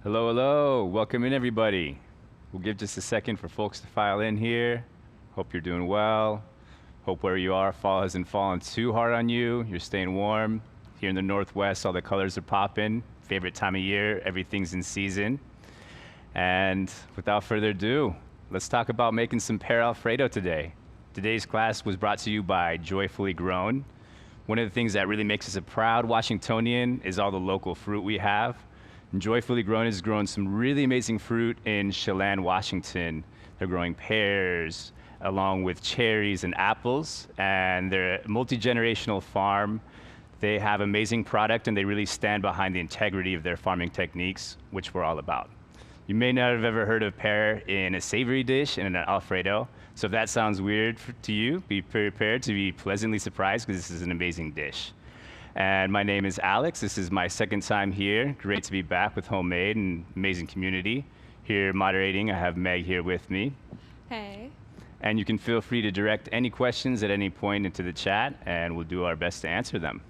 Hello, hello. Welcome in, everybody. We'll give just a second for folks to file in here. Hope you're doing well. Hope where you are, fall hasn't fallen too hard on you. You're staying warm. Here in the Northwest, all the colors are popping. Favorite time of year, everything's in season. And without further ado, let's talk about making some pear Alfredo today. Today's class was brought to you by Joyfully Grown. One of the things that really makes us a proud Washingtonian is all the local fruit we have. And Joyfully Grown has grown some really amazing fruit in Chelan, Washington. They're growing pears, along with cherries and apples, and they're a multi-generational farm. They have amazing product, and they really stand behind the integrity of their farming techniques, which we're all about. You may not have ever heard of pear in a savory dish and in an Alfredo, so if that sounds weird to you, be prepared to be pleasantly surprised, because this is an amazing dish. And my name is Alex. This is my second time here. Great to be back with Homemade and amazing community. Here moderating, I have Meg here with me. Hey. And you can feel free to direct any questions at any point into the chat, and we'll do our best to answer them.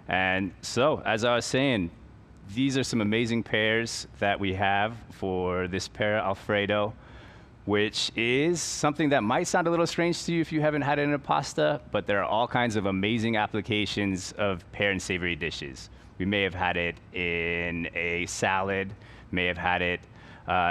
And so, as I was saying, these are some amazing pears that we have for this pear Alfredo, which is something that might sound a little strange to you if you haven't had it in a pasta, but there are all kinds of amazing applications of pear and savory dishes. We may have had it in a salad, may have had it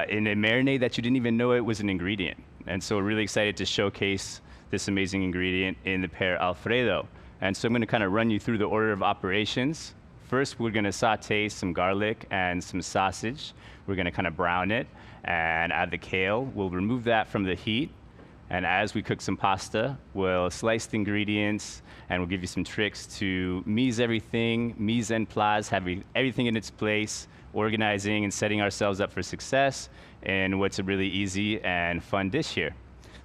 in a marinade that you didn't even know it was an ingredient. And so we're really excited to showcase this amazing ingredient in the pear Alfredo. And so I'm gonna kind of run you through the order of operations. First, we're gonna saute some garlic and some sausage. We're gonna kind of brown it and add the kale. We'll remove that from the heat. And as we cook some pasta, we'll slice the ingredients, and we'll give you some tricks to mise everything, mise en place, have everything in its place, organizing and setting ourselves up for success in what's a really easy and fun dish here.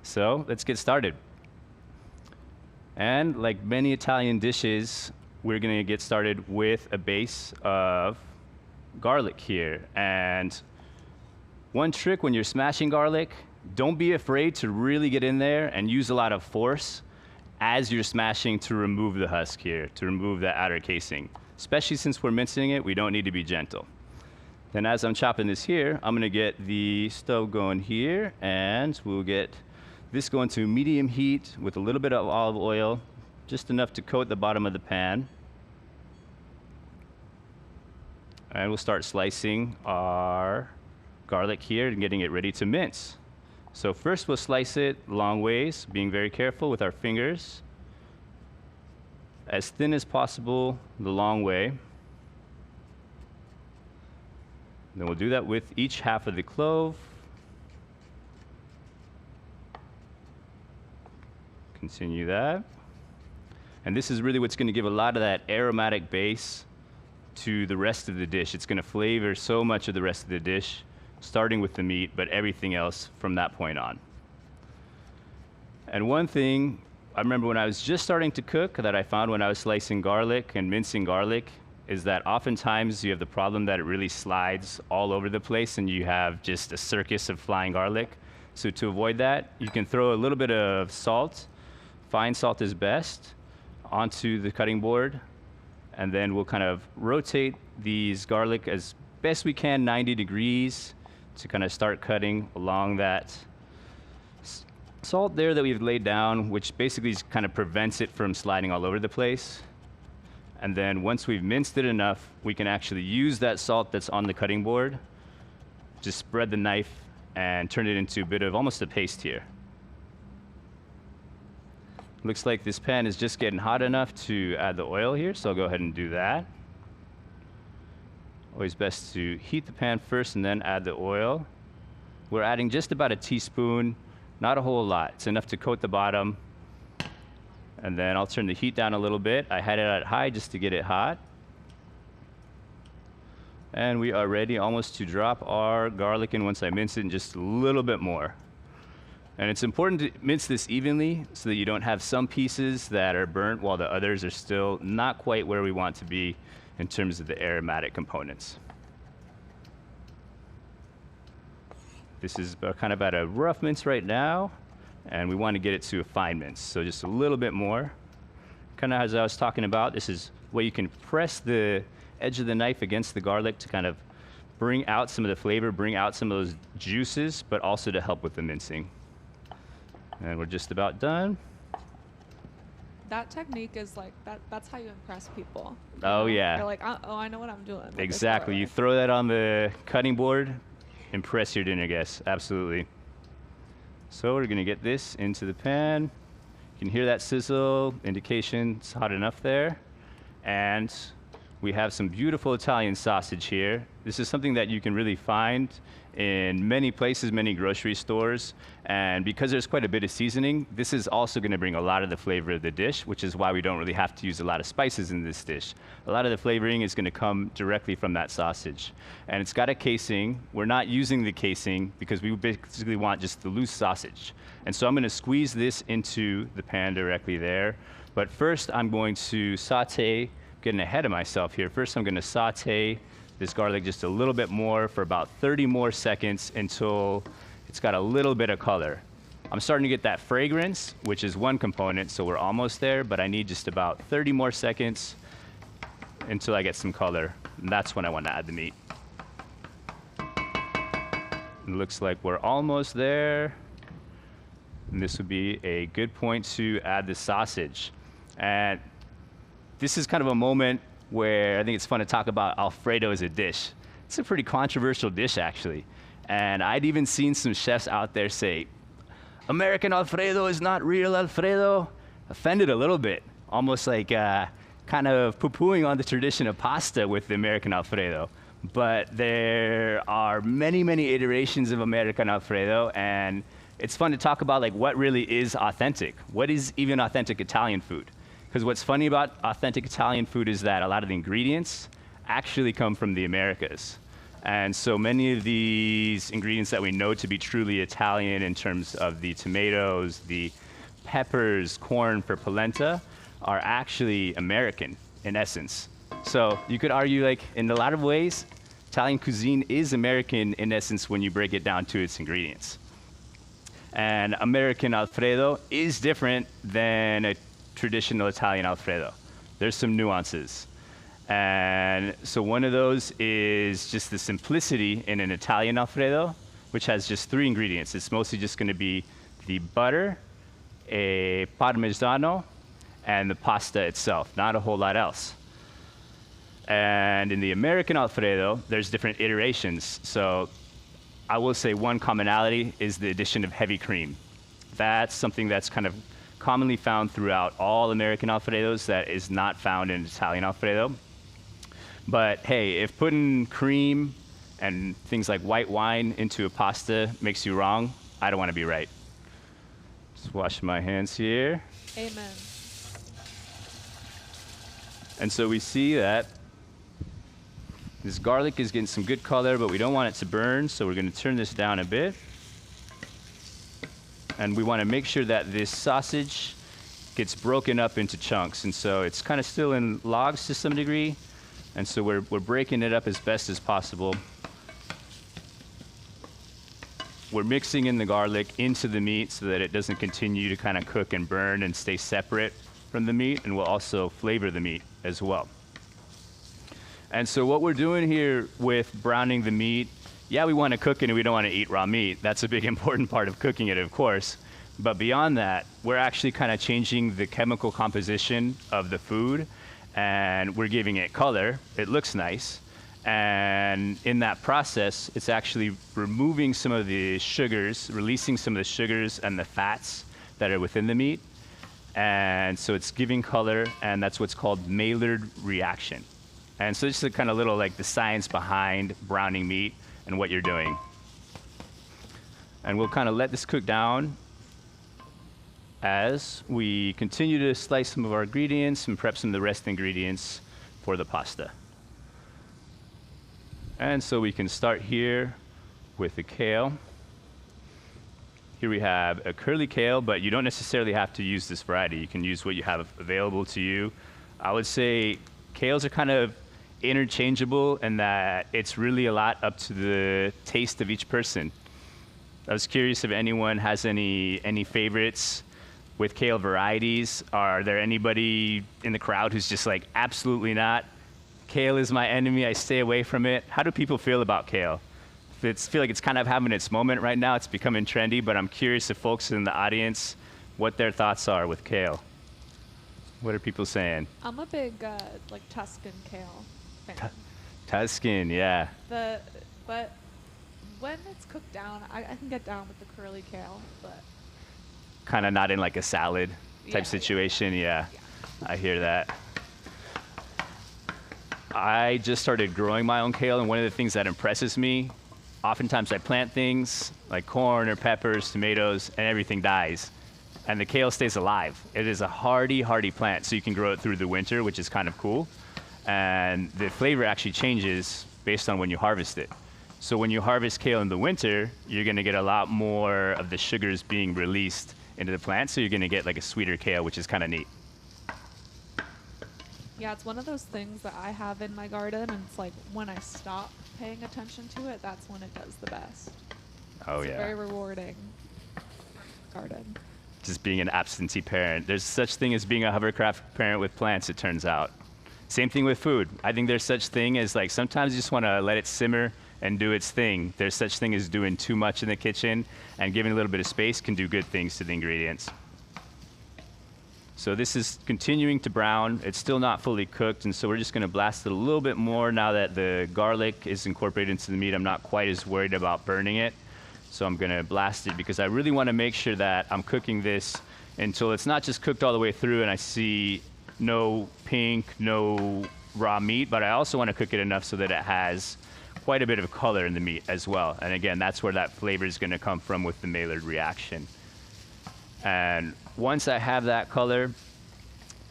So let's get started. And like many Italian dishes, we're gonna get started with a base of garlic here. And one trick when you're smashing garlic, don't be afraid to really get in there and use a lot of force as you're smashing to remove the husk here, to remove that outer casing. Especially since we're mincing it, we don't need to be gentle. Then as I'm chopping this here, I'm gonna get the stove going here, and we'll get this going to medium heat with a little bit of olive oil, just enough to coat the bottom of the pan. And we'll start slicing our garlic here and getting it ready to mince. So first we'll slice it long ways, being very careful with our fingers. As thin as possible, the long way. Then we'll do that with each half of the clove. Continue that. And this is really what's gonna give a lot of that aromatic base to the rest of the dish. It's gonna flavor so much of the rest of the dish, starting with the meat, but everything else from that point on. And one thing I remember when I was just starting to cook that I found when I was slicing garlic and mincing garlic is that oftentimes you have the problem that it really slides all over the place and you have just a circus of flying garlic. So to avoid that, you can throw a little bit of salt, fine salt is best, onto the cutting board, and then we'll kind of rotate these garlic as best we can, 90 degrees, to kind of start cutting along that salt there that we've laid down, which basically kind of prevents it from sliding all over the place. And then once we've minced it enough, we can actually use that salt that's on the cutting board, just spread the knife and turn it into a bit of almost a paste here. Looks like this pan is just getting hot enough to add the oil here, so I'll go ahead and do that. Always best to heat the pan first and then add the oil. We're adding just about a teaspoon, not a whole lot. It's enough to coat the bottom. And then I'll turn the heat down a little bit. I had it at high just to get it hot. And we are ready almost to drop our garlic in once I mince it in just a little bit more. And it's important to mince this evenly so that you don't have some pieces that are burnt while the others are still not quite where we want to be in terms of the aromatic components. This is kind of at a rough mince right now, and we want to get it to a fine mince, so just a little bit more. Kind of as I was talking about, this is where you can press the edge of the knife against the garlic to kind of bring out some of the flavor, bring out some of those juices, but also to help with the mincing. And we're just about done. That technique is like, that's how you impress people. Oh, yeah. You're like, oh, I know what I'm doing. Exactly. You throw that on the cutting board, impress your dinner guests. Absolutely. So we're going to get this into the pan. You can hear that sizzle, indication it's hot enough there. And we have some beautiful Italian sausage here. This is something that you can really find in many places, many grocery stores. And because there's quite a bit of seasoning, this is also going to bring a lot of the flavor of the dish, which is why we don't really have to use a lot of spices in this dish. A lot of the flavoring is going to come directly from that sausage. And it's got a casing. We're not using the casing because we basically want just the loose sausage. And so I'm going to squeeze this into the pan directly there. But first, I'm going to saute, getting ahead of myself here. First, I'm going to saute this garlic just a little bit more for about 30 more seconds until it's got a little bit of color. I'm starting to get that fragrance, which is one component, so we're almost there, but I need just about 30 more seconds until I get some color, and that's when I want to add the meat. It looks like we're almost there, and this would be a good point to add the sausage. And this is kind of a moment where I think it's fun to talk about Alfredo as a dish. It's a pretty controversial dish, actually. And I'd even seen some chefs out there say, American Alfredo is not real Alfredo. Offended a little bit, almost like kind of poo-pooing on the tradition of pasta with the American Alfredo. But there are many, many iterations of American Alfredo, and it's fun to talk about like what really is authentic. What is even authentic Italian food? Because what's funny about authentic Italian food is that a lot of the ingredients actually come from the Americas. And so many of these ingredients that we know to be truly Italian in terms of the tomatoes, the peppers, corn for polenta, are actually American in essence. So you could argue like in a lot of ways, Italian cuisine is American in essence when you break it down to its ingredients. And American Alfredo is different than a traditional Italian Alfredo. There's some nuances. And so one of those is just the simplicity in an Italian Alfredo, which has just 3 ingredients. It's mostly just going to be the butter, a parmigiano, and the pasta itself, not a whole lot else. And in the American Alfredo, there's different iterations. So I will say one commonality is the addition of heavy cream. That's something that's kind of commonly found throughout all American Alfredos that is not found in Italian Alfredo. But hey, if putting cream and things like white wine into a pasta makes you wrong, I don't want to be right. Just wash my hands here. Amen. And so we see that this garlic is getting some good color, but we don't want it to burn, so we're going to turn this down a bit. And we want to make sure that this sausage gets broken up into chunks. And so it's kind of still in logs to some degree. And so we're breaking it up as best as possible. We're mixing in the garlic into the meat so that it doesn't continue to kind of cook and burn and stay separate from the meat, and we'll also flavor the meat as well. And so what we're doing here with browning the meat, yeah, we want to cook it and we don't want to eat raw meat. That's a big important part of cooking it, of course. But beyond that, we're actually kind of changing the chemical composition of the food, and we're giving it color. It looks nice. And in that process, it's actually removing some of the sugars, releasing some of the sugars and the fats that are within the meat. And so it's giving color, and that's what's called Maillard reaction. And so just a kind of little like the science behind browning meat and what you're doing. And we'll kind of let this cook down as we continue to slice some of our ingredients and prep some of the rest ingredients for the pasta. And so we can start here with the kale. Here we have a curly kale, but you don't necessarily have to use this variety. You can use what you have available to you. I would say kales are kind of interchangeable in that it's really a lot up to the taste of each person. I was curious if anyone has any favorites with kale varieties. Are there anybody in the crowd who's just like, absolutely not? Kale is my enemy. I stay away from it. How do people feel about kale? Feel like it's kind of having its moment right now. It's becoming trendy, but I'm curious if folks in the audience, what their thoughts are with kale. What are people saying? I'm a big like Tuscan kale fan. Tuscan, yeah. But when it's cooked down, I can get down with the curly kale, but Kind of not in like a salad type Yeah, situation, yeah. yeah. I hear that. I just started growing my own kale, and one of the things that impresses me, oftentimes I plant things like corn or peppers, tomatoes, and everything dies. And the kale stays alive. It is a hardy plant, so you can grow it through the winter, which is kind of cool. And the flavor actually changes based on when you harvest it. So when you harvest kale in the winter, you're gonna get a lot more of the sugars being released into the plant, so you're gonna get like a sweeter kale, which is kind of neat. Yeah, it's one of those things that I have in my garden, and it's like when I stop paying attention to it, that's when it does the best. Oh It's a yeah. very rewarding garden. Just being an absentee parent. There's such thing as being a hovercraft parent with plants, it turns out. Same thing with food. I think there's such thing as like sometimes you just want to let it simmer and do its thing. There's such thing as doing too much in the kitchen, and giving a little bit of space can do good things to the ingredients. So this is continuing to brown. It's still not fully cooked, and so we're just going to blast it a little bit more now that the garlic is incorporated into the meat. I'm not quite as worried about burning it. So I'm going to blast it because I really want to make sure that I'm cooking this until it's not just cooked all the way through and I see no pink, no raw meat, but I also want to cook it enough so that it has quite a bit of color in the meat as well. And again, that's where that flavor is going to come from with the Maillard reaction. And once I have that color,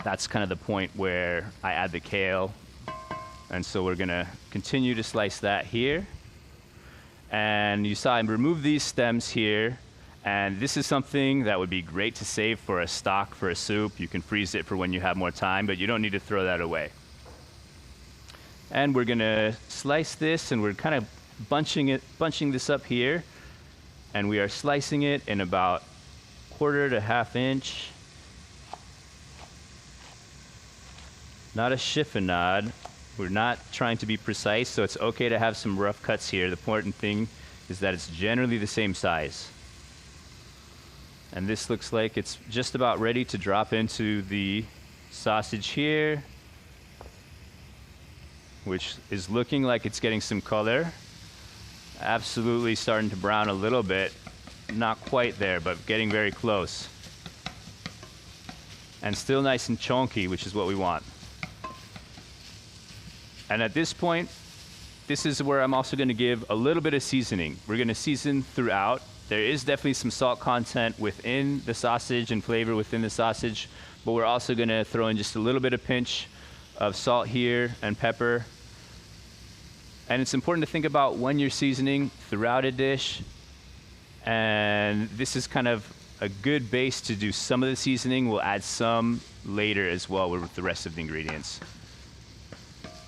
that's kind of the point where I add the kale. And so we're going to continue to slice that here. And you saw I removed these stems here, and this is something that would be great to save for a stock, for a soup. You can freeze it for when you have more time, but you don't need to throw that away. And we're gonna slice this, and we're kind of bunching this up here, and we are slicing it in about 1/4 to 1/2 inch. Not a chiffonade. We're not trying to be precise, so it's okay to have some rough cuts here. The important thing is that it's generally the same size. And this looks like it's just about ready to drop into the sausage here, which is looking like it's getting some color. Absolutely starting to brown a little bit. Not quite there, but getting very close. And still nice and chunky, which is what we want. And at this point, this is where I'm also going to give a little bit of seasoning. We're going to season throughout. There is definitely some salt content within the sausage and flavor within the sausage, but we're also going to throw in just a little bit of pinch of salt here and pepper. And it's important to think about when you're seasoning throughout a dish. And this is kind of a good base to do some of the seasoning. We'll add some later as well with the rest of the ingredients.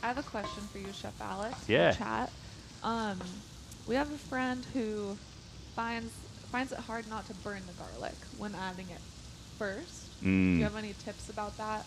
I have a question for you, Chef Alex. Yeah. In the chat. We have a friend who finds it hard not to burn the garlic when adding it first. Do you have any tips about that?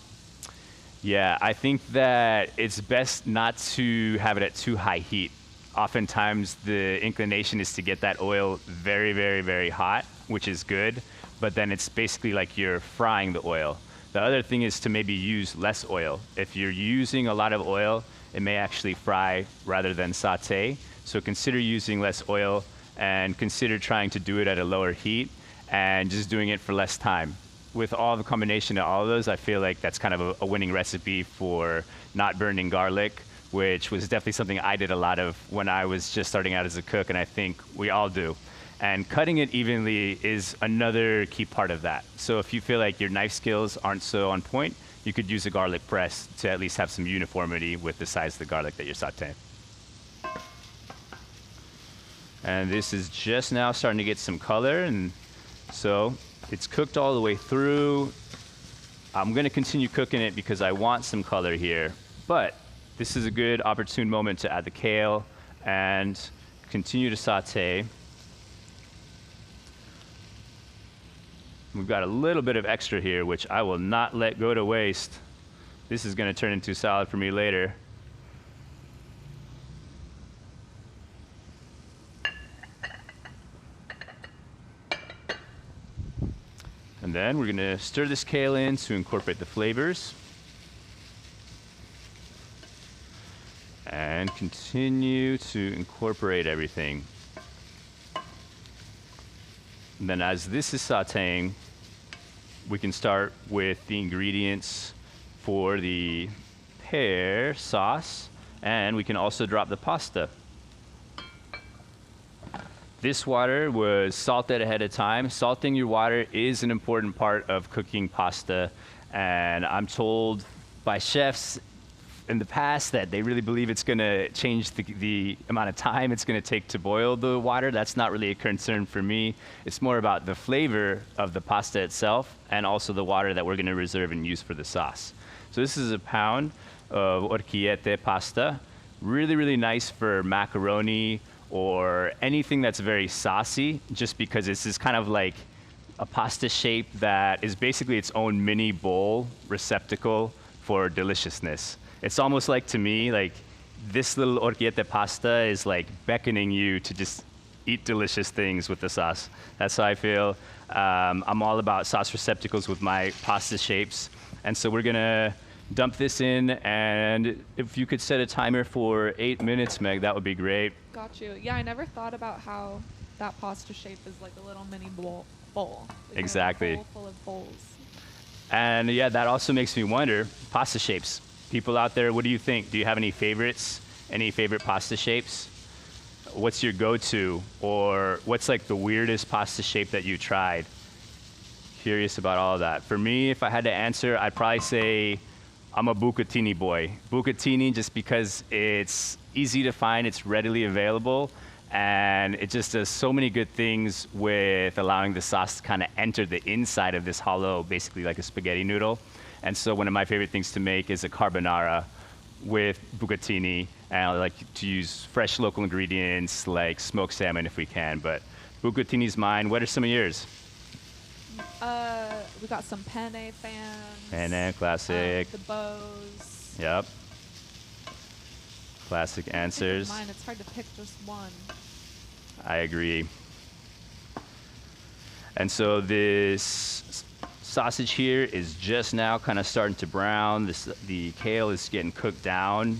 Yeah, I think that it's best not to have it at too high heat. Oftentimes the inclination is to get that oil very, very, very hot, which is good, but then it's basically like you're frying the oil. The other thing is to maybe use less oil. If you're using a lot of oil, it may actually fry rather than saute. So consider using less oil and consider trying to do it at a lower heat and just doing it for less time. With all the combination of all of those, I feel like that's kind of a winning recipe for not burning garlic, which was definitely something I did a lot of when I was just starting out as a cook, and I think we all do. And cutting it evenly is another key part of that. So if you feel like your knife skills aren't so on point, you could use a garlic press to at least have some uniformity with the size of the garlic that you're sauteing. And this is just now starting to get some color, and so it's cooked all the way through. I'm gonna continue cooking it because I want some color here, but this is a good opportune moment to add the kale and continue to saute. We've got a little bit of extra here, which I will not let go to waste. This is gonna turn into salad for me later. then we're gonna stir this kale in to incorporate the flavors. And continue to incorporate everything. And then as this is sauteing, we can start with the ingredients for the pear sauce, and we can also drop the pasta. This water was salted ahead of time. Salting your water is an important part of cooking pasta, and I'm told by chefs in the past that they really believe it's going to change the amount of time it's going to take to boil the water. That's not really a concern for me. It's more about the flavor of the pasta itself and also the water that we're going to reserve and use for the sauce. So this is a pound of orecchiette pasta. Really, really nice for macaroni or anything that's very saucy, just because this is kind of like a pasta shape that is basically its own mini bowl receptacle for deliciousness. It's almost like, to me, like this little orecchiette pasta is like beckoning you to just eat delicious things with the sauce. That's how I feel. I'm all about sauce receptacles with my pasta shapes. And so we're gonna dump this in, and if you could set a timer for 8 minutes, Meg, that would be great. Got you. Yeah, I never thought about how that pasta shape is like a little mini bowl. Like Exactly. A bowl full of bowls. And yeah, that also makes me wonder, pasta shapes. People out there, what do you think? Do you have any favorites? Any favorite pasta shapes? What's your go-to? Or what's like the weirdest pasta shape that you tried? Curious about all of that. For me, if I had to answer, I'd probably say I'm a bucatini boy. Bucatini, just because it's easy to find, it's readily available, and it just does so many good things with allowing the sauce to kind of enter the inside of this hollow, basically like a spaghetti noodle. And so one of my favorite things to make is a carbonara with bucatini, and I like to use fresh local ingredients like smoked salmon if we can, but bucatini's mine. What are some of yours? We got some penne fans. Penne, classic. The bows. Yep. Classic answers. Mine, it's hard to pick just one. I agree. And so this sausage here is just now kind of starting to brown. The kale is getting cooked down.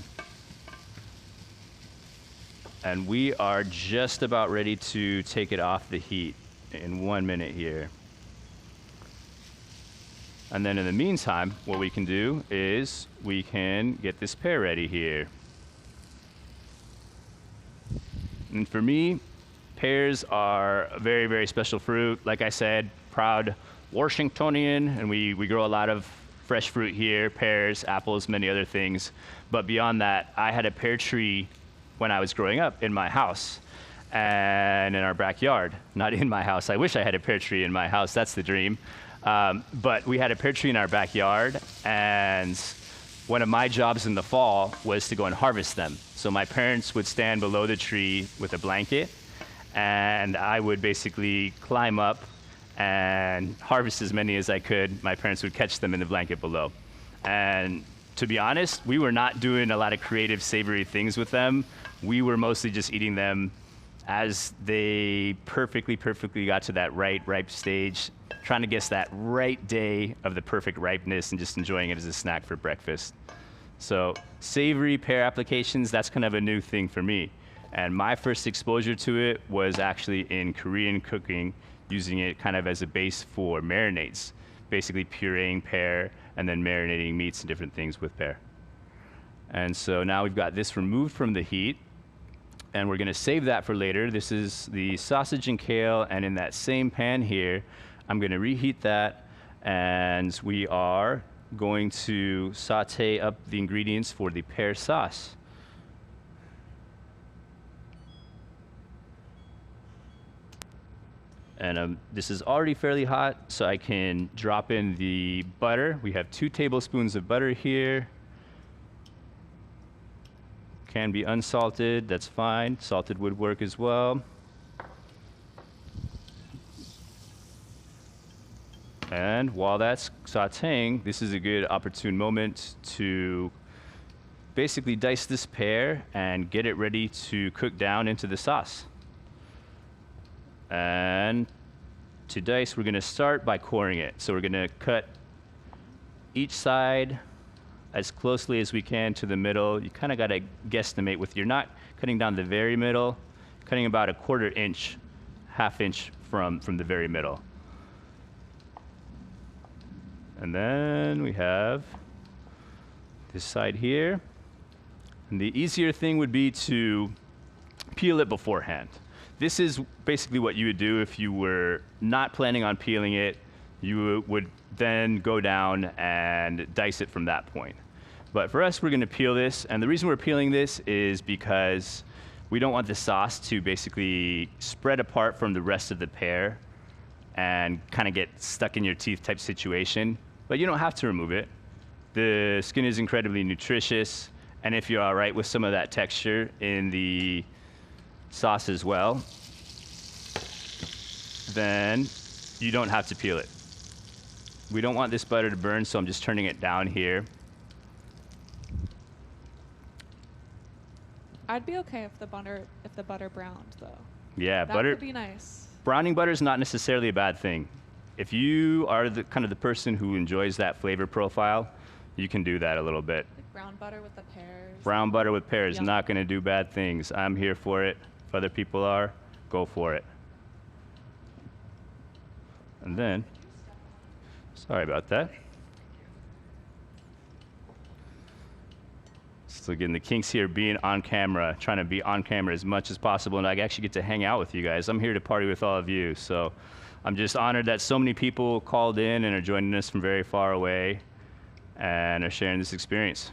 And we are just about ready to take it off the heat in 1 minute here. And then in the meantime, what we can do is we can get this pear ready here. And for me, pears are a very, very special fruit. Like I said, proud Washingtonian, and we grow a lot of fresh fruit here, pears, apples, many other things. But beyond that, I had a pear tree when I was growing up in my house and in our backyard. Not in my house. I wish I had a pear tree in my house. That's the dream. But we had a pear tree in our backyard, and one of my jobs in the fall was to go and harvest them. So my parents would stand below the tree with a blanket, and I would basically climb up and harvest as many as I could. My parents would catch them in the blanket below. And to be honest, we were not doing a lot of creative, savory things with them. We were mostly just eating them as they perfectly got to that ripe stage, trying to guess that right day of the perfect ripeness and just enjoying it as a snack for breakfast. So savory pear applications, that's kind of a new thing for me. And my first exposure to it was actually in Korean cooking, using it kind of as a base for marinades, basically pureeing pear and then marinating meats and different things with pear. And so now we've got this removed from the heat, and we're gonna save that for later. This is the sausage and kale, and in that same pan here, I'm gonna reheat that, and we are going to saute up the ingredients for the pear sauce. And this is already fairly hot, so I can drop in the butter. We have 2 tablespoons of butter here. Can be unsalted, that's fine. Salted would work as well. And while that's sauteing, this is a good opportune moment to basically dice this pear and get it ready to cook down into the sauce. And to dice, we're going to start by coring it. So we're going to cut each side as closely as we can to the middle. You kind of got to guesstimate with, you're not cutting down the very middle, cutting about a 1/4 inch, 1/2 inch from the very middle. And then we have this side here. And the easier thing would be to peel it beforehand. This is basically what you would do if you were not planning on peeling it. You would then go down and dice it from that point. But for us, we're going to peel this. And the reason we're peeling this is because we don't want the sauce to basically spread apart from the rest of the pear and kind of get stuck in your teeth type situation. But you don't have to remove it. The skin is incredibly nutritious. And if you're all right with some of that texture in the sauce as well, then you don't have to peel it. We don't want this butter to burn, so I'm just turning it down here. I'd be okay if the butter browned though. Yeah, that butter would be nice. Browning butter is not necessarily a bad thing. If you are the kind of the person who enjoys that flavor profile, you can do that a little bit. Like brown butter with the pears. Brown butter with pears, Yum. not going to do bad things. I'm here for it. If other people are, go for it. And then, sorry about that. Still getting the kinks here, being on camera, trying to be on camera as much as possible, and I actually get to hang out with you guys. I'm here to party with all of you, so I'm just honored that so many people called in and are joining us from very far away and are sharing this experience.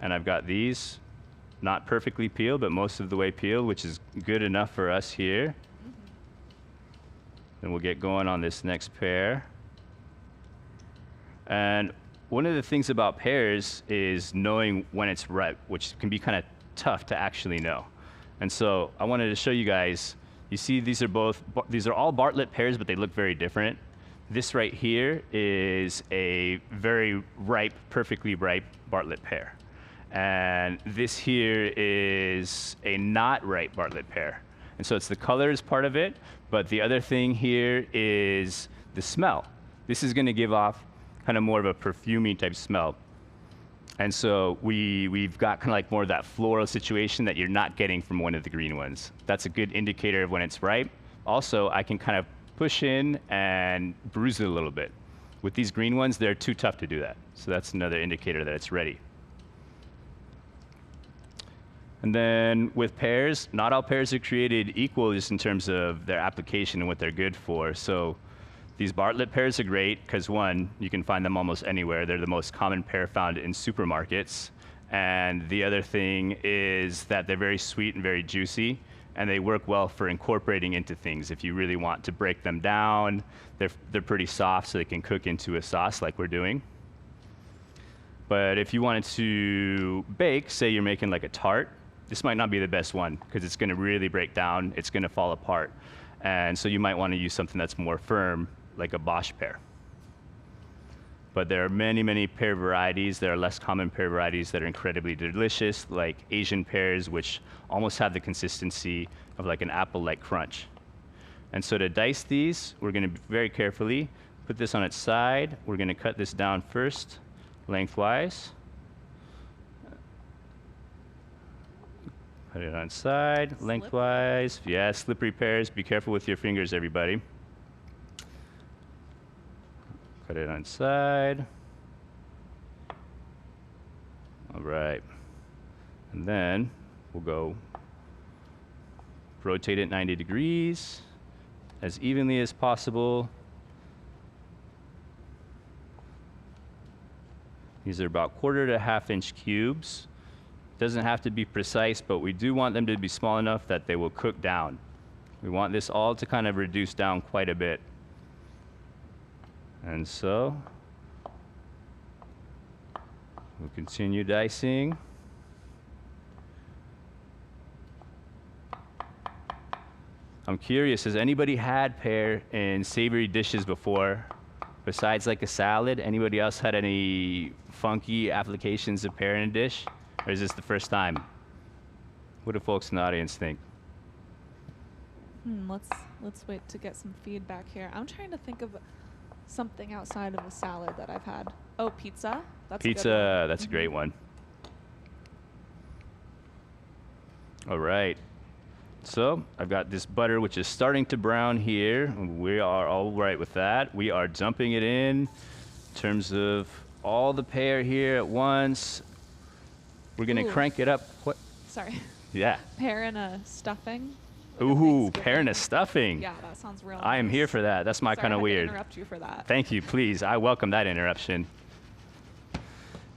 And I've got these not perfectly peeled, but most of the way peeled, which is good enough for us here. Then we'll get going on this next pear. And one of the things about pears is knowing when it's ripe, which can be kind of tough to actually know. And so I wanted to show you guys, you see these are all Bartlett pears, but they look very different. This right here is a very ripe, perfectly ripe Bartlett pear. And this here is a not ripe Bartlett pear. And so it's the color is part of it, but the other thing here is the smell. This is going to give off kind of more of a perfumey type smell. And so we've got kind of like more of that floral situation that you're not getting from one of the green ones. That's a good indicator of when it's ripe. Also, I can kind of push in and bruise it a little bit. With these green ones, they're too tough to do that. So that's another indicator that it's ready. And then with pears, not all pears are created equal just in terms of their application and what they're good for. So these Bartlett pears are great because, one, you can find them almost anywhere. They're the most common pear found in supermarkets. And the other thing is that they're very sweet and very juicy, and they work well for incorporating into things. If you really want to break them down, they're pretty soft, so they can cook into a sauce like we're doing. But if you wanted to bake, say you're making like a tart, this might not be the best one because it's going to really break down. It's going to fall apart. And so you might want to use something that's more firm, like a Bosch pear. But there are many, many pear varieties. There are less common pear varieties that are incredibly delicious, like Asian pears, which almost have the consistency of like an apple-like crunch. And so to dice these, we're going to very carefully put this on its side. We're going to cut this down first, lengthwise. Put it on its side, lengthwise. Yeah, slippery pears. Be careful with your fingers, everybody. Cut it on its side. All right. And then we'll go rotate it 90 degrees as evenly as possible. These are about 1/4 to 1/2 inch cubes. Doesn't have to be precise, but we do want them to be small enough that they will cook down. We want this all to kind of reduce down quite a bit. And so we'll continue dicing. I'm curious, has anybody had pear in savory dishes before? Besides like a salad, anybody else had any funky applications of pear in a dish? Or is this the first time? What do folks in the audience think? Let's wait to get some feedback here. I'm trying to think of something outside of a salad that I've had. Oh, pizza. That's a good Pizza, one. that's a great one. All right. So I've got this butter, which is starting to brown here. We are all right with that. We are dumping it in terms of all the pear here at once. We're going to crank it up. What? Sorry. Yeah. Pear and a stuffing. like a Ooh, pear and a Thanksgiving. stuffing. Yeah, that sounds real I am nice. here for that. That's my Sorry, kind I of had to weird. interrupt you for that. Thank you, please. I welcome that interruption.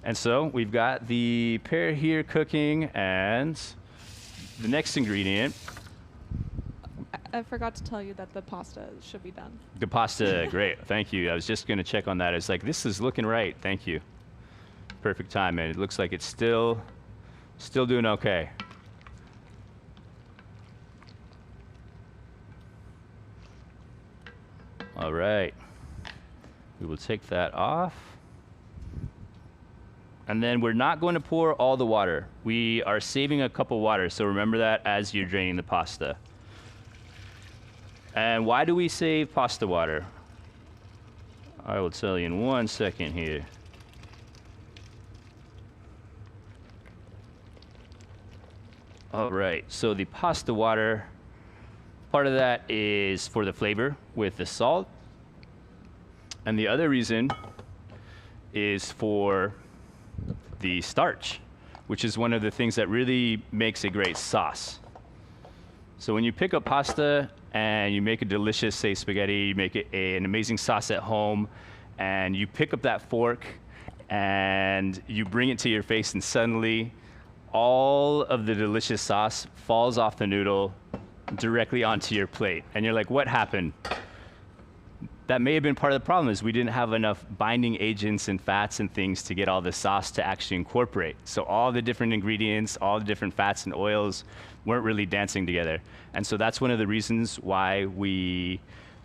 And so we've got the pear here cooking, and the next ingredient, I forgot to tell you that the pasta should be done. the pasta. Great, thank you. I was just going to check on that. It's like, this is looking right. Thank you. Perfect time, and it looks like it's still doing okay. All right. We will take that off. And then we're not going to pour all the water. We are saving a cup of water, so remember that as you're draining the pasta. And why do we save pasta water? I will tell you in 1 second here. All right, so the pasta water, part of that is for the flavor with the salt. And the other reason is for the starch, which is one of the things that really makes a great sauce. So when you pick up pasta and you make a delicious, say, spaghetti, you make it an amazing sauce at home, and you pick up that fork and you bring it to your face, and suddenly all of the delicious sauce falls off the noodle directly onto your plate. And you're like, what happened? That may have been part of the problem, is we didn't have enough binding agents and fats and things to get all the sauce to actually incorporate. So all the different ingredients, all the different fats and oils weren't really dancing together. And so that's one of the reasons why we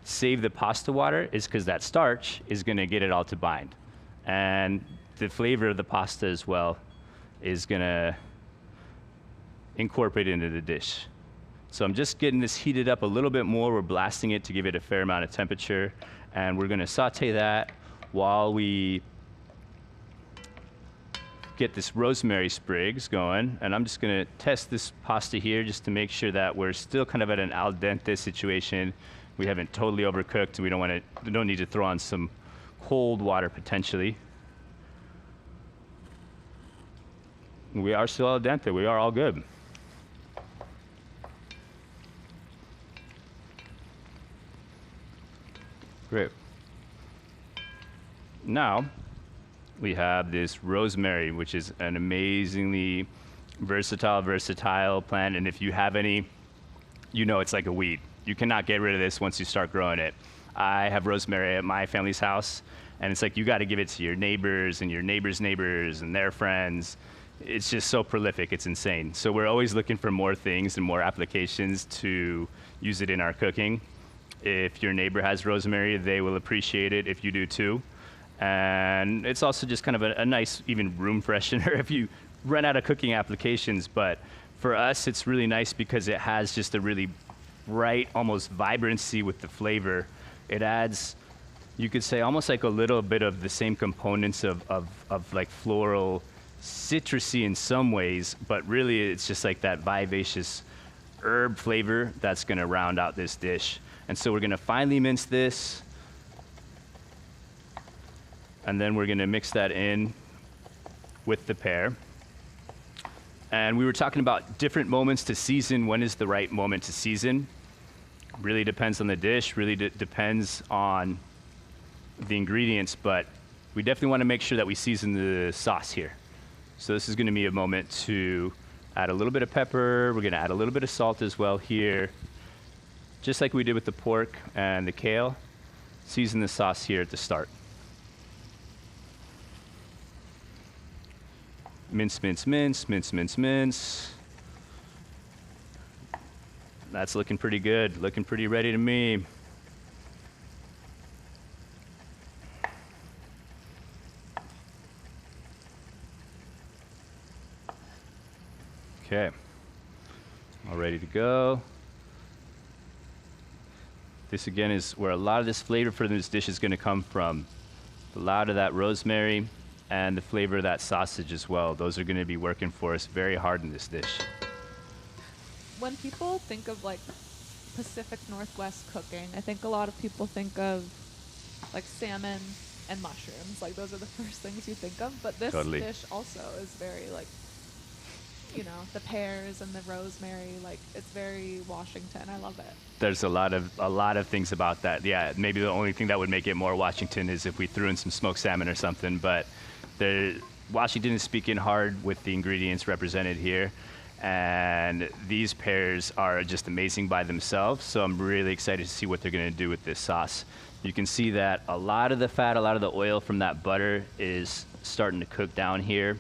save the pasta water, is because that starch is going to get it all to bind. And the flavor of the pasta as well is going to incorporate into the dish. So I'm just getting this heated up a little bit more. We're blasting it to give it a fair amount of temperature. And we're gonna saute that while we get this rosemary sprigs going. And I'm just gonna test this pasta here just to make sure that we're still kind of at an al dente situation. We haven't totally overcooked. We don't need to throw on some cold water potentially. We are still al dente. We are all good. Great. Now, we have this rosemary, which is an amazingly versatile plant. And if you have any, you know it's like a weed. You cannot get rid of this once you start growing it. I have rosemary at my family's house, and it's like you got to give it to your neighbors and your neighbors' neighbors and their friends. It's just so prolific, it's insane. So we're always looking for more things and more applications to use it in our cooking. If your neighbor has rosemary, they will appreciate it if you do too. And it's also just kind of a nice, even room freshener if you run out of cooking applications. But for us, it's really nice because it has just a really bright, almost vibrancy with the flavor. It adds, you could say, almost like a little bit of the same components of like floral, citrusy in some ways, but really it's just like that vivacious herb flavor that's gonna round out this dish. And so we're gonna finely mince this, and then we're gonna mix that in with the pear. And we were talking about different moments to season. When is the right moment to season? Really depends on the dish, really depends on the ingredients, but we definitely wanna make sure that we season the sauce here. So this is gonna be a moment to add a little bit of pepper. We're gonna add a little bit of salt as well here. Just like we did with the pork and the kale, season the sauce here at the start. Mince, mince, mince, mince, mince, mince. That's looking pretty good, looking pretty ready to me. Okay, all ready to go. This again is where a lot of this flavor for this dish is going to come from. A lot of that rosemary and the flavor of that sausage as well. Those are going to be working for us very hard in this dish. When people think of like Pacific Northwest cooking, I think a lot of people think of like salmon and mushrooms. Like those are the first things you think of. But this dish also is very like, you know, the pears and the rosemary. Like it's very Washington. I love it. There's a lot of things about that. Yeah, maybe the only thing that would make it more Washington is if we threw in some smoked salmon or something. But Washington is speaking hard with the ingredients represented here. And these pears are just amazing by themselves. So I'm really excited to see what they're going to do with this sauce. You can see that a lot of the fat, a lot of the oil from that butter is starting to cook down here.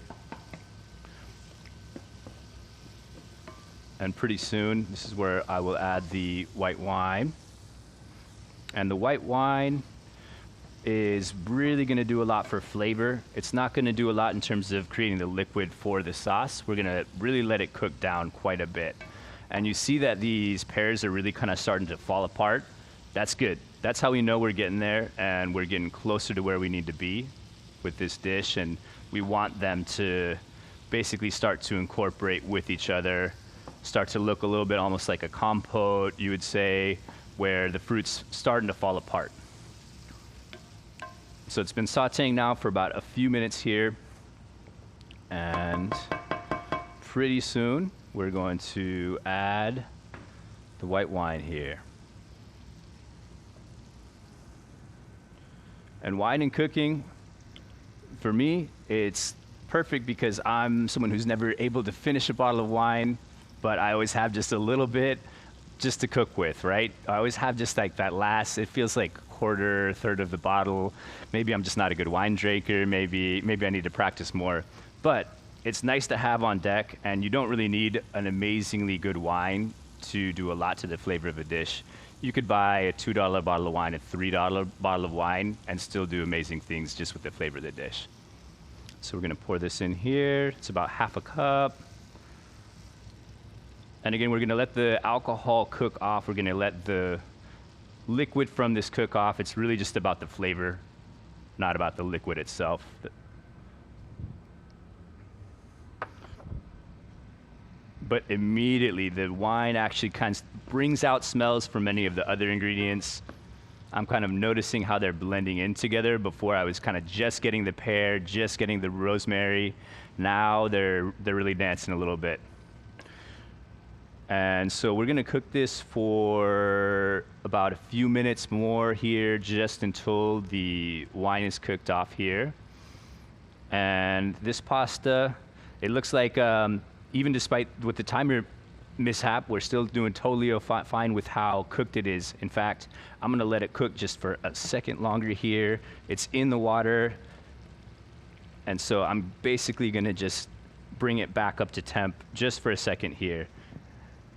And pretty soon, this is where I will add the white wine. And the white wine is really going to do a lot for flavor. It's not going to do a lot in terms of creating the liquid for the sauce. We're going to really let it cook down quite a bit. And you see that these pears are really kind of starting to fall apart. That's good. That's how we know we're getting there and we're getting closer to where we need to be with this dish. And we want them to basically start to incorporate with each other, start to look a little bit almost like a compote, you would say, where the fruit's starting to fall apart. So it's been sauteing now for about a few minutes here, and pretty soon we're going to add the white wine here. And wine and cooking, for me, it's perfect because I'm someone who's never able to finish a bottle of wine, but I always have just a little bit just to cook with, right? I always have just like that last, it feels like quarter, third of the bottle. Maybe I'm just not a good wine drinker. Maybe I need to practice more. But it's nice to have on deck, and you don't really need an amazingly good wine to do a lot to the flavor of a dish. You could buy a $2 bottle of wine, a $3 bottle of wine, and still do amazing things just with the flavor of the dish. So we're gonna pour this in here. It's about half a cup. And again, we're gonna let the alcohol cook off. We're gonna let the liquid from this cook off. It's really just about the flavor, not about the liquid itself. But immediately the wine actually kind of brings out smells from many of the other ingredients. I'm kind of noticing how they're blending in together. Before I was kind of just getting the pear, just getting the rosemary. Now they're really dancing a little bit. And so we're gonna cook this for about a few minutes more here, just until the wine is cooked off here. And this pasta, it looks like even despite with the timer mishap, we're still doing totally fine with how cooked it is. In fact, I'm gonna let it cook just for a second longer here. It's in the water. And so I'm basically gonna just bring it back up to temp just for a second here.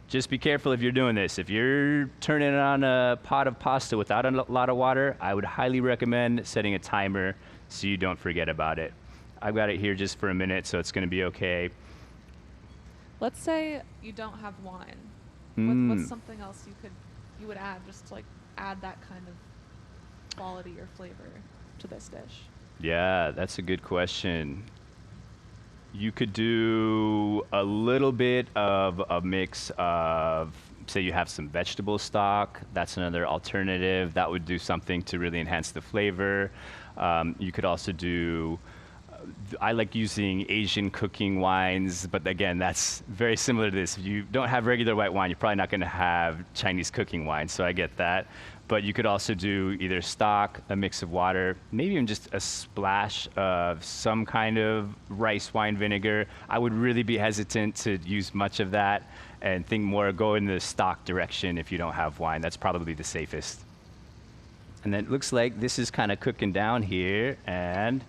Just be careful if you're doing this. If you're turning on a pot of pasta without a lot of water, I would highly recommend setting a timer so you don't forget about it. I've got it here just for a minute, so it's gonna be okay. Let's say you don't have wine. What's something else you would add, just to like add that kind of quality or flavor to this dish? Yeah, that's a good question. You could do a little bit of a mix of, say you have some vegetable stock, that's another alternative. That would do something to really enhance the flavor. You could also do, I like using Asian cooking wines, but again, that's very similar to this. If you don't have regular white wine, you're probably not gonna have Chinese cooking wine, so I get that. But you could also do either stock, a mix of water, maybe even just a splash of some kind of rice wine vinegar. I would really be hesitant to use much of that and think more go in the stock direction if you don't have wine. That's probably the safest. And then it looks like this is kind of cooking down here, and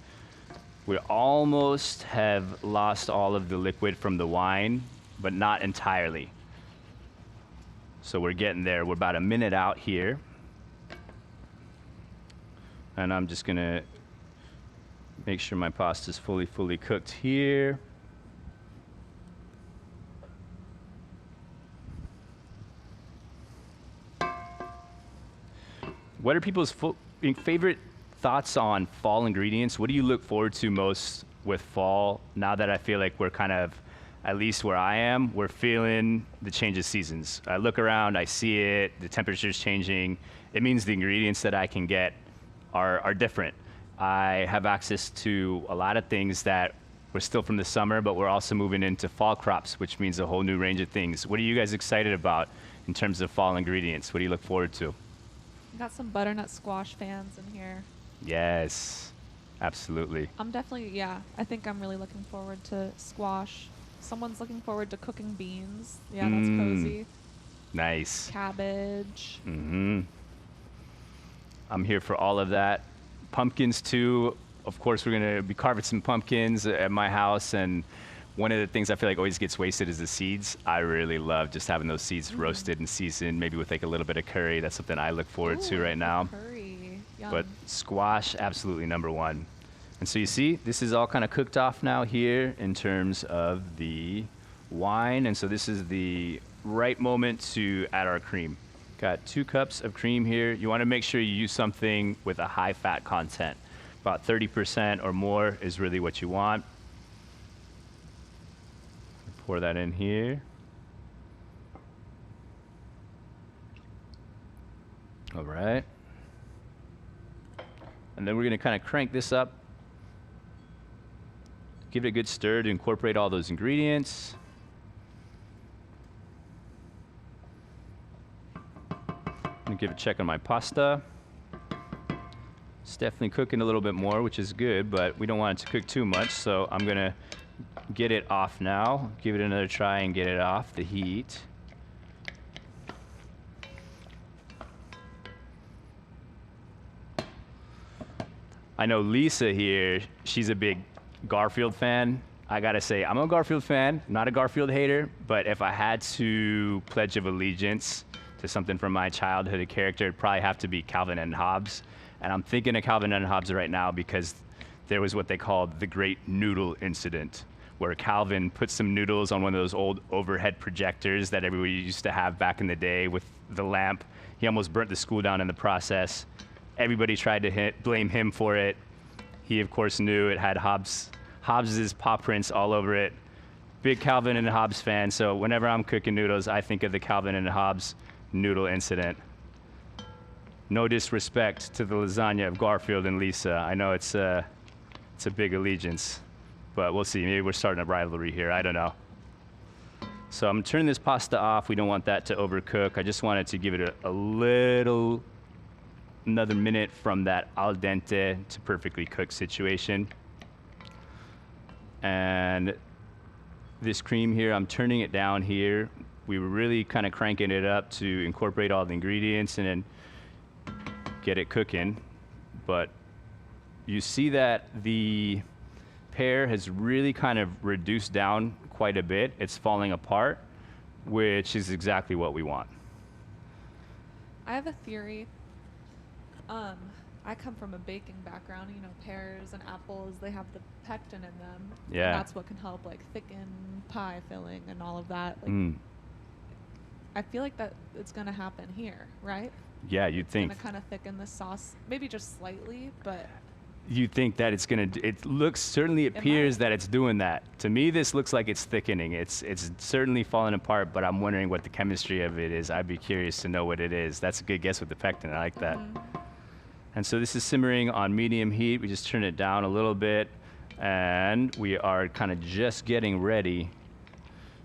we almost have lost all of the liquid from the wine, but not entirely. So we're getting there. We're about a minute out here. And I'm just gonna make sure my pasta is fully cooked here. what are people's favorite thoughts on fall ingredients? What do you look forward to most with fall now that I feel like we're kind of, at least where I am, we're feeling the change of seasons. I look around, I see it, the temperature's changing. It means the ingredients that I can get are different. I have access to a lot of things that we're still from the summer, but we're also moving into fall crops, which means a whole new range of things. What are you guys excited about in terms of fall ingredients? What do you look forward to? Got some butternut squash fans in here. Yes, absolutely. I'm definitely, yeah, I think I'm really looking forward to squash. Someone's looking forward to cooking beans. Yeah, that's cozy. Nice. Cabbage. I'm here for all of that. Pumpkins too. Of course, we're gonna be carving some pumpkins at my house, and one of the things I feel like always gets wasted is the seeds. I really love just having those seeds roasted and seasoned, maybe with like a little bit of curry. That's something I look forward to right now. Curry. Yum. But squash, absolutely number one. And so you see, this is all kind of cooked off now here in terms of the wine. And so this is the right moment to add our cream. Got 2 cups of cream here. You want to make sure you use something with a high fat content. About 30% or more is really what you want. Pour that in here. All right. And then we're going to kind of crank this up. Give it a good stir to incorporate all those ingredients. I'm going to give a check on my pasta. It's definitely cooking a little bit more, which is good, but we don't want it to cook too much, so I'm going to get it off now. Give it another try and get it off the heat. I know Lisa here, she's a big Garfield fan. I gotta say, I'm a Garfield fan, not a Garfield hater, but if I had to pledge of allegiance to something from my childhood, a character, it'd probably have to be Calvin and Hobbes. And I'm thinking of Calvin and Hobbes right now because there was what they called the Great Noodle Incident, where Calvin put some noodles on one of those old overhead projectors that everybody used to have back in the day with the lamp. He almost burnt the school down in the process. Everybody tried to blame him for it. He, of course, knew it had Hobbes's paw prints all over it. Big Calvin and Hobbes fan, so whenever I'm cooking noodles, I think of the Calvin and Hobbes noodle incident. No disrespect to the lasagna of Garfield and Lisa. I know it's a big allegiance, but we'll see. Maybe we're starting a rivalry here. I don't know. So I'm turning this pasta off. We don't want that to overcook. I just wanted to give it another minute from that al dente to perfectly cooked situation. And this cream here, I'm turning it down here. We were really kind of cranking it up to incorporate all the ingredients and then get it cooking. But you see that the pear has really kind of reduced down quite a bit. It's falling apart, which is exactly what we want. I have a theory. I come from a baking background. You know, pears and apples, they have the pectin in them. Yeah. And that's what can help like thicken pie filling and all of that. Like, I feel like that it's gonna happen here, right? Yeah, you'd think. It's gonna kind of thicken the sauce, maybe just slightly, but You think that it's gonna? It looks, certainly appears that it's doing that. To me, this looks like it's thickening. It's certainly falling apart, but I'm wondering what the chemistry of it is. I'd be curious to know what it is. That's a good guess with the pectin. I like that. And so this is simmering on medium heat. We just turn it down a little bit, and we are kind of just getting ready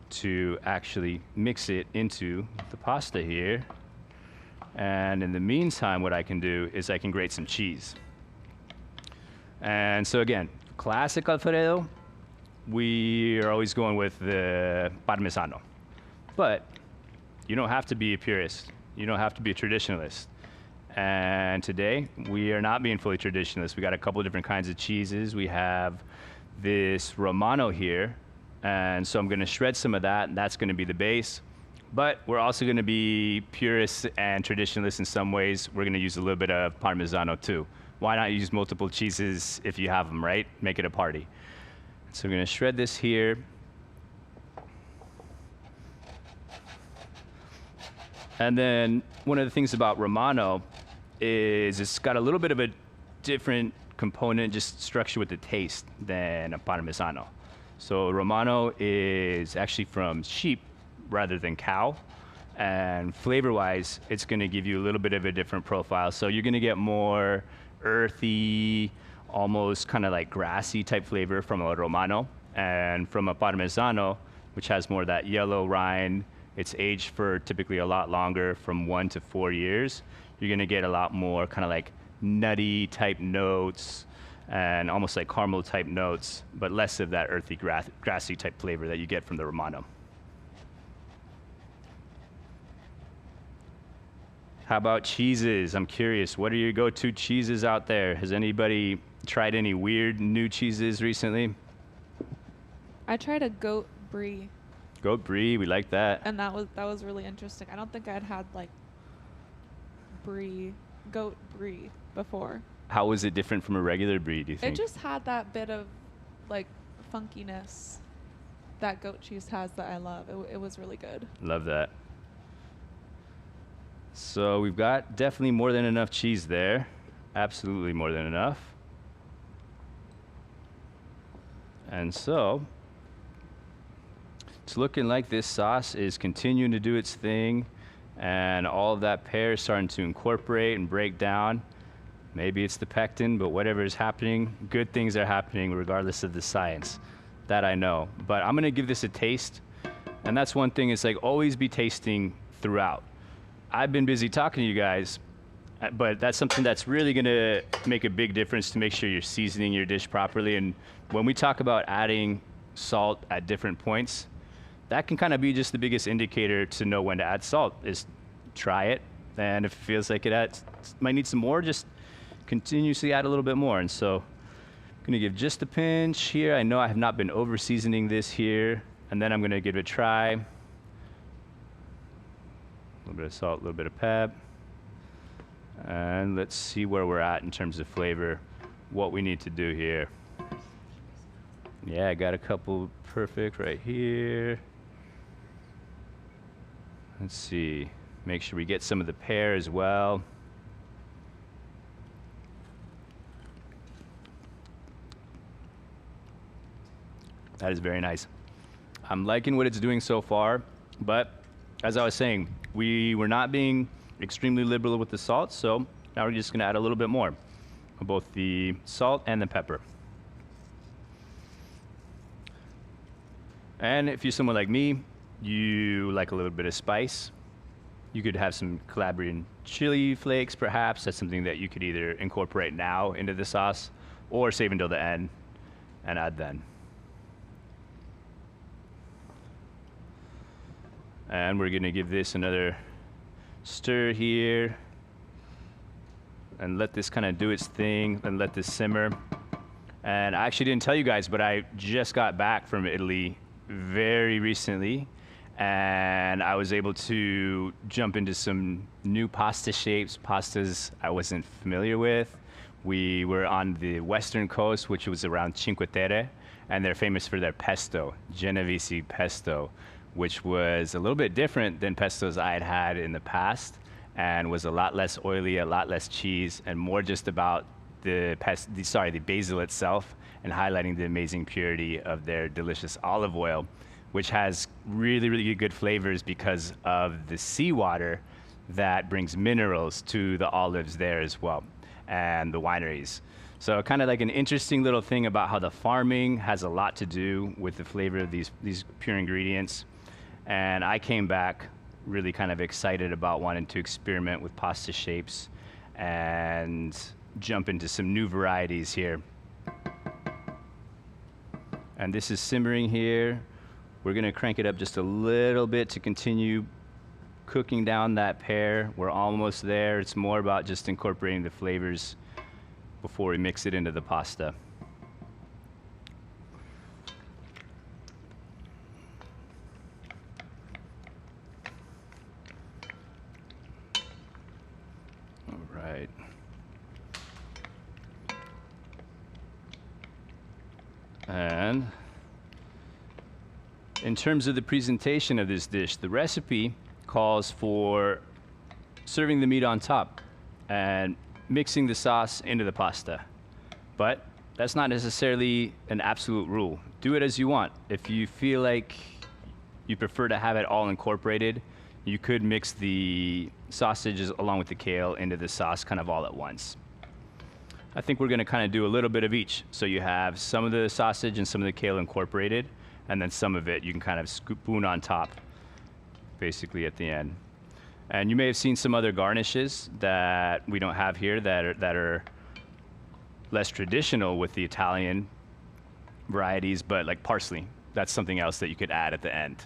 to actually mix it into the pasta here. And in the meantime, what I can do is I can grate some cheese. And so again, classic Alfredo, we are always going with the Parmesano. But you don't have to be a purist. You don't have to be a traditionalist. And today, we are not being fully traditionalist. We got a couple of different kinds of cheeses. We have this Romano here. And so I'm gonna shred some of that, and that's gonna be the base. But we're also gonna be purists and traditionalists in some ways. We're gonna use a little bit of Parmesano too. Why not use multiple cheeses if you have them, right? Make it a party. So we're gonna shred this here. And then one of the things about Romano is it's got a little bit of a different component, just structure with the taste than a parmesano. So romano is actually from sheep rather than cow. And flavor-wise, it's gonna give you a little bit of a different profile. So you're gonna get more earthy, almost kind of like grassy type flavor from a romano. And from a parmesano, which has more of that yellow rind, it's aged for typically a lot longer, from 1 to 4 years. You're gonna get a lot more kind of like nutty type notes and almost like caramel type notes, but less of that earthy, grassy type flavor that you get from the romano. How about cheeses? I'm curious, what are your go-to cheeses out there? Has anybody tried any weird new cheeses recently? I tried a goat brie, Goat brie, we like that. and that was really interesting. I don't think I'd had like goat brie before. How was it different from a regular brie, do you It think? just had that bit of like funkiness that goat cheese has that I love. It was really good. Love that. So we've got definitely more than enough cheese there. Absolutely more than enough. And so it's looking like this sauce is continuing to do its thing, and all of that pear is starting to incorporate and break down. Maybe it's the pectin, but whatever is happening, good things are happening regardless of the science. That I know. But I'm gonna give this a taste. And that's one thing, it's like always be tasting throughout. I've been busy talking to you guys, but that's something that's really gonna make a big difference to make sure you're seasoning your dish properly. And when we talk about adding salt at different points, that can kind of be just the biggest indicator to know when to add salt. Is try it, and if it feels like might need some more, just continuously add a little bit more. And so I'm gonna give just a pinch here. I know I have not been over seasoning this here, and then I'm gonna give it a try. A little bit of salt, a little bit of pep. And let's see where we're at in terms of flavor, what we need to do here. Yeah, I got a couple perfect right here. Let's see, make sure we get some of the pear as well. That is very nice. I'm liking what it's doing so far, but as I was saying, we were not being extremely liberal with the salt, so now we're just gonna add a little bit more of both the salt and the pepper. And if you're someone like me, you like a little bit of spice, you could have some Calabrian chili flakes perhaps. That's something that you could either incorporate now into the sauce or save until the end and add then. And we're gonna give this another stir here and let this kind of do its thing and let this simmer. And I actually didn't tell you guys, but I just got back from Italy very recently, and I was able to jump into some new pasta shapes, pastas I wasn't familiar with. We were on the western coast, which was around Cinque Terre, and they're famous for their pesto, Genovese pesto, which was a little bit different than pestos I had in the past, and was a lot less oily, a lot less cheese, and more just about the basil itself, and highlighting the amazing purity of their delicious olive oil, which has really, really good flavors because of the seawater that brings minerals to the olives there as well, and the wineries. So kind of like an interesting little thing about how the farming has a lot to do with the flavor of these pure ingredients. And I came back really kind of excited about wanting to experiment with pasta shapes and jump into some new varieties here. And this is simmering here. We're gonna crank it up just a little bit to continue cooking down that pear. We're almost there. It's more about just incorporating the flavors before we mix it into the pasta. All right. And in terms of the presentation of this dish, the recipe calls for serving the meat on top. and mixing the sauce into the pasta. But that's not necessarily an absolute rule. Do it as you want. If you feel like you prefer to have it all incorporated, you could mix the sausages along with the kale into the sauce kind of all at once. I think we're gonna kind of do a little bit of each. So you have some of the sausage and some of the kale incorporated, and then some of it you can kind of spoon on top, basically at the end. And you may have seen some other garnishes that we don't have here that are less traditional with the Italian varieties, but like parsley. That's something else that you could add at the end.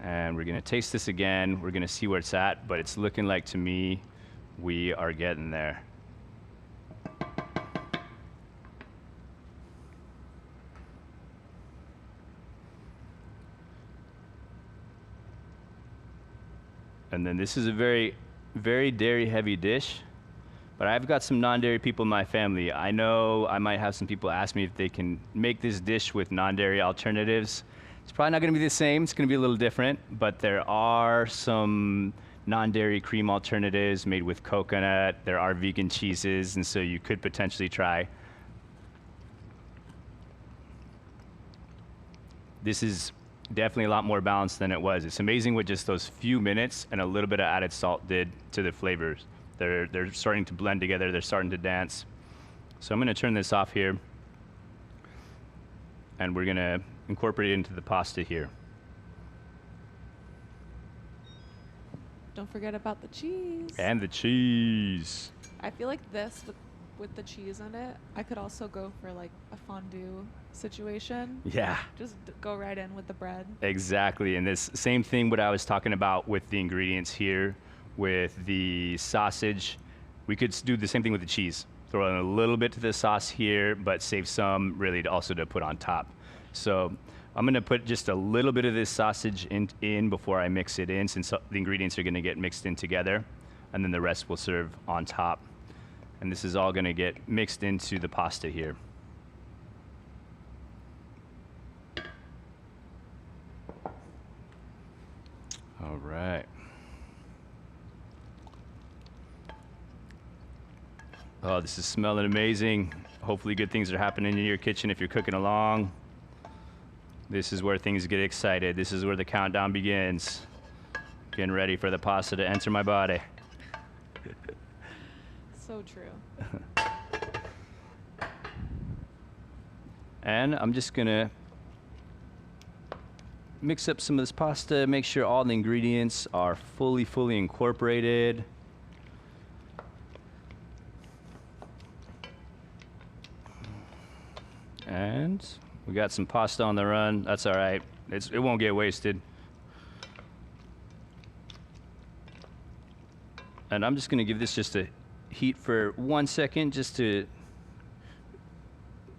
And we're gonna taste this again. We're gonna see where it's at, but it's looking like to me, we are getting there. And then this is a very, very dairy heavy dish, but I've got some non-dairy people in my family. I know I might have some people ask me if they can make this dish with non-dairy alternatives. It's probably not gonna be the same, it's gonna be a little different, but there are some non-dairy cream alternatives made with coconut. There are vegan cheeses, and so you could potentially try. This is definitely a lot more balanced than it was. It's amazing what just those few minutes and a little bit of added salt did to the flavors. They're starting to blend together, they're starting to dance. So I'm gonna turn this off here, and we're gonna incorporate it into the pasta here. Don't forget about the cheese. And the cheese. I feel like this with the cheese in it, I could also go for like a fondue situation. Yeah. Just go right in with the bread. Exactly, and this same thing what I was talking about with the ingredients here, with the sausage, we could do the same thing with the cheese. Throw in a little bit to the sauce here, but save some really also to put on top. So I'm gonna put just a little bit of this sausage in before I mix it in, since the ingredients are gonna get mixed in together, and then the rest will serve on top. And this is all gonna get mixed into the pasta here. All right. Oh, this is smelling amazing. Hopefully good things are happening in your kitchen if you're cooking along. This is where things get excited. This is where the countdown begins. Getting ready for the pasta to enter my body. So true. And I'm just gonna mix up some of this pasta, make sure all the ingredients are fully incorporated. And we got some pasta on the run. That's all right. It won't get wasted. And I'm just gonna give this just a heat for 1 second just to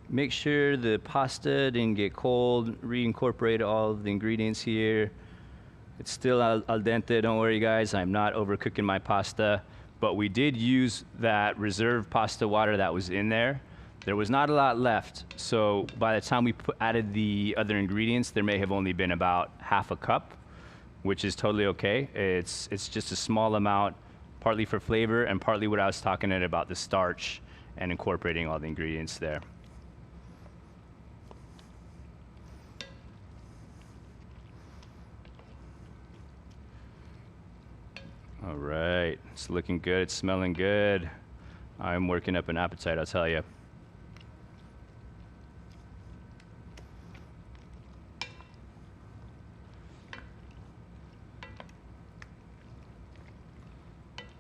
make sure the pasta didn't get cold. Reincorporate all of the ingredients here. It's still al dente, don't worry guys, I'm not overcooking my pasta, but we did use that reserved pasta water that was in there. There was not a lot left, so by the time we added the other ingredients, there may have only been about half a cup, which is totally okay. It's just a small amount, partly for flavor and partly what I was talking about, the starch and incorporating all the ingredients there. All right, it's looking good, it's smelling good. I'm working up an appetite, I'll tell you.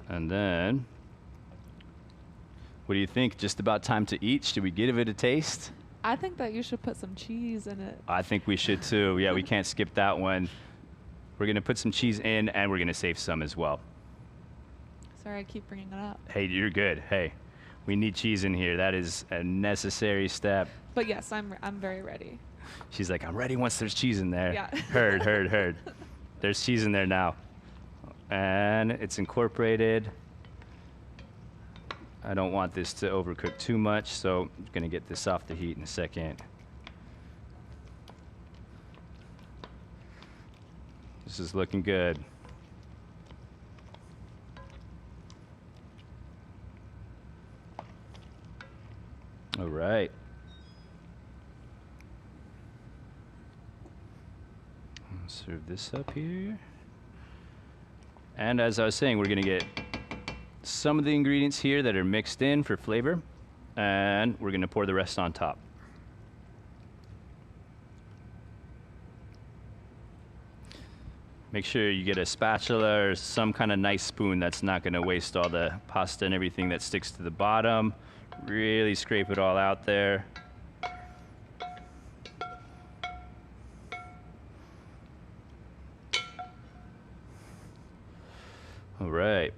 And then, what do you think? Just about time to eat? Should we give it a taste? I think that you should put some cheese in it. I think we should too. Yeah, we can't skip that one. We're gonna put some cheese in, and we're gonna save some as well. Sorry, I keep bringing it up. Hey, you're good. Hey, we need cheese in here. That is a necessary step. But yes, I'm very ready. She's like, I'm ready once there's cheese in there. Yeah. Heard. There's cheese in there now. And it's incorporated. I don't want this to overcook too much, so I'm gonna get this off the heat in a second. This is looking good. right. Serve this up here. And as I was saying, we're gonna get some of the ingredients here that are mixed in for flavor, and we're gonna pour the rest on top. Make sure you get a spatula or some kind of nice spoon that's not gonna waste all the pasta and everything that sticks to the bottom. Really scrape it all out there. All right.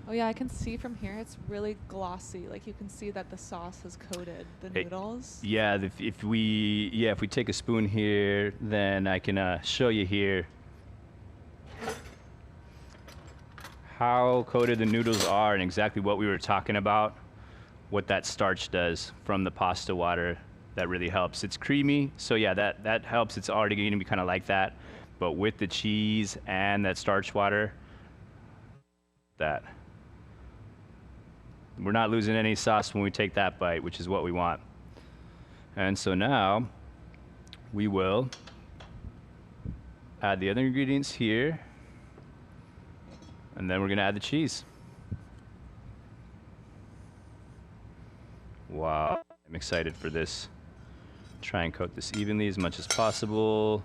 Oh yeah, I can see from here it's really glossy. Like you can see that the sauce has coated the noodles. Yeah, if we take a spoon here, then I can show you here how coated the noodles are and exactly what we were talking about, what that starch does from the pasta water. That really helps. It's creamy, so yeah, that helps. It's already going to be kind of like that. But with the cheese and that starch water, we're not losing any sauce when we take that bite, which is what we want. And so now we will add the other ingredients here, and then we're gonna add the cheese. Wow, I'm excited for this. Try and coat this evenly as much as possible.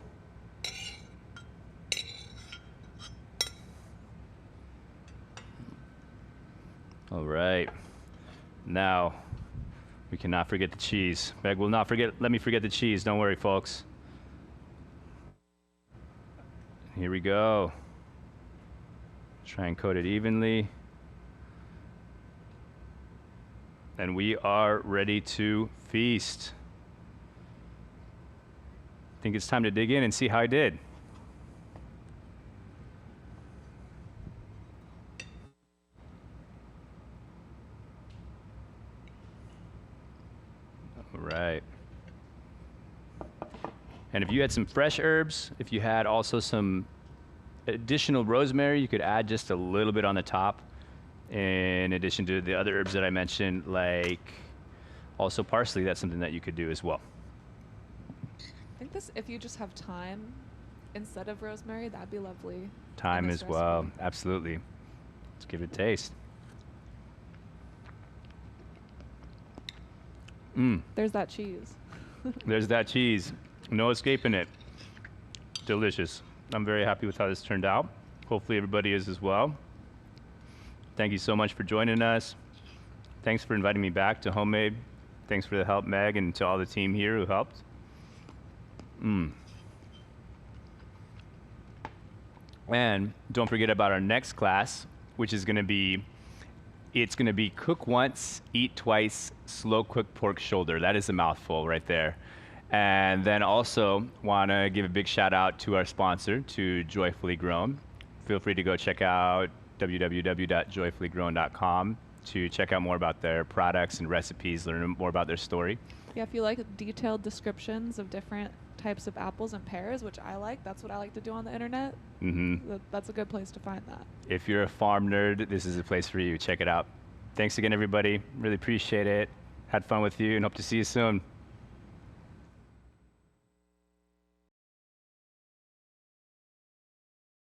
All right, now we cannot forget the cheese. Meg will not let me forget the cheese. Don't worry, folks. Here we go. Try and coat it evenly. And we are ready to feast. I think it's time to dig in and see how I did. Right. And if you had some fresh herbs, if you had also some additional rosemary, you could add just a little bit on the top in addition to the other herbs that I mentioned, like also parsley. That's something that you could do as well. I think this, if you just have thyme instead of rosemary, that'd be lovely. Thyme as well, absolutely. Let's give it a taste. There's that cheese. There's that cheese. No escaping it. Delicious. I'm very happy with how this turned out. Hopefully everybody is as well. Thank you so much for joining us. Thanks for inviting me back to Homemade. Thanks for the help, Meg, and to all the team here who helped. And don't forget about our next class, which is going to be cook once, eat twice, slow cooked pork shoulder. That is a mouthful right there. And then also want to give a big shout out to our sponsor, to Joyfully Grown. Feel free to go check out www.joyfullygrown.com to check out more about their products and recipes, learn more about their story. Yeah, if you like detailed descriptions of different types of apples and pears, which I like, that's what I like to do on the internet. That's a good place to find that. If you're a farm nerd, this is a place for you. Check it out. Thanks again, everybody. Really appreciate it. Had fun with you and hope to see you soon.